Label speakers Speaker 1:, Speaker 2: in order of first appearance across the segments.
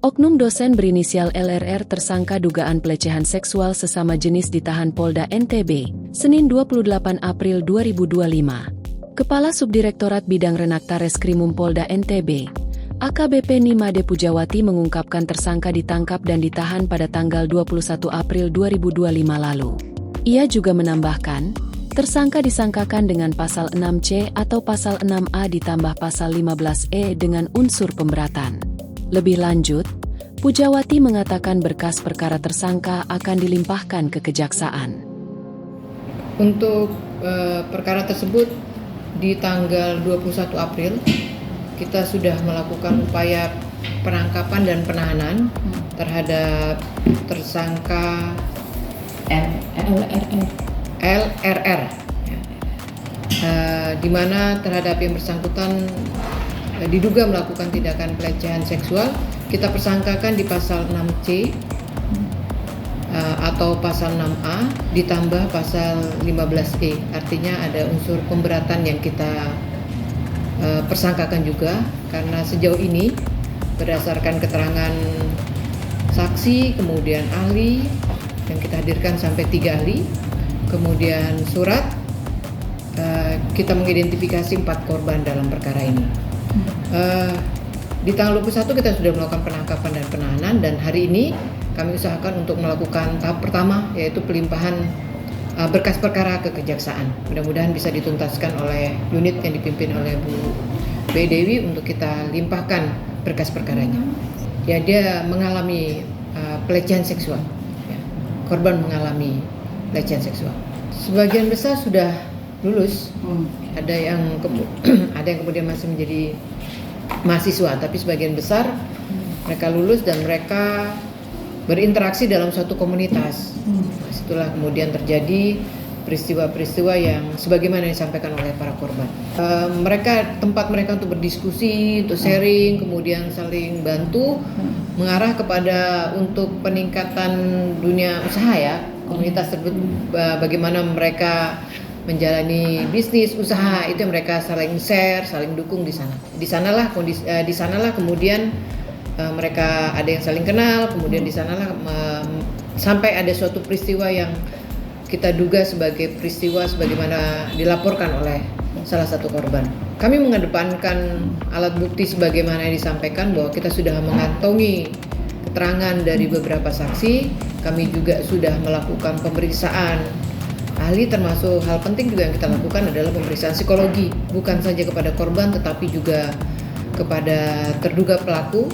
Speaker 1: Oknum dosen berinisial LRR tersangka dugaan pelecehan seksual sesama jenis ditahan Polda NTB, Senin 28 April 2025. Kepala Subdirektorat Bidang Renakta Reskrimum Polda NTB, AKBP Nimade Pujawati mengungkapkan tersangka ditangkap dan ditahan pada tanggal 21 April 2025 lalu. Ia juga menambahkan, tersangka disangkakan dengan pasal 6C atau pasal 6A ditambah pasal 15E dengan unsur pemberatan. Lebih lanjut, Pujawati mengatakan berkas perkara tersangka akan dilimpahkan ke kejaksaan.
Speaker 2: Untuk perkara tersebut di tanggal 21 April kita sudah melakukan upaya penangkapan dan penahanan terhadap tersangka LRR, di mana terhadap yang bersangkutan diduga melakukan tindakan pelecehan seksual. Kita persangkakan di pasal 6C atau pasal 6A ditambah pasal 15E. Artinya ada unsur pemberatan yang kita persangkakan juga, karena sejauh ini berdasarkan keterangan saksi, kemudian ahli yang kita hadirkan sampai 3 ahli, kemudian surat, kita mengidentifikasi 4 korban dalam perkara ini. Di tanggal 21 kita sudah melakukan penangkapan dan penahanan, dan hari ini kami usahakan untuk melakukan tahap pertama, yaitu pelimpahan berkas perkara ke kejaksaan. Mudah-mudahan bisa dituntaskan oleh unit yang dipimpin oleh Bu B. Dewi untuk kita limpahkan berkas perkaranya. Ya, dia mengalami pelecehan seksual. Ya, korban mengalami pelecehan seksual. Sebagian besar sudah lulus, ada yang kemudian masih menjadi mahasiswa, tapi sebagian besar mereka lulus dan mereka berinteraksi dalam suatu komunitas. Setelah kemudian terjadi peristiwa-peristiwa yang sebagaimana disampaikan oleh para korban. Tempat mereka untuk berdiskusi, untuk sharing, kemudian saling bantu, mengarah kepada untuk peningkatan dunia usaha ya, komunitas tersebut, bagaimana mereka menjalani bisnis usaha, itu mereka saling share, saling dukung di sana. Di sanalah kemudian mereka ada yang saling kenal, kemudian di sanalah sampai ada suatu peristiwa yang kita duga sebagai peristiwa sebagaimana dilaporkan oleh salah satu korban. Kami mengedepankan alat bukti sebagaimana yang disampaikan, bahwa kita sudah mengantongi keterangan dari beberapa saksi. Kami juga sudah melakukan pemeriksaan ahli, termasuk hal penting juga yang kita lakukan adalah pemeriksaan psikologi, bukan saja kepada korban tetapi juga kepada terduga pelaku.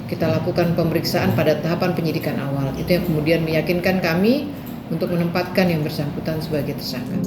Speaker 2: Kita lakukan pemeriksaan pada tahapan penyidikan awal. Itu yang kemudian meyakinkan kami untuk menempatkan yang bersangkutan sebagai tersangka.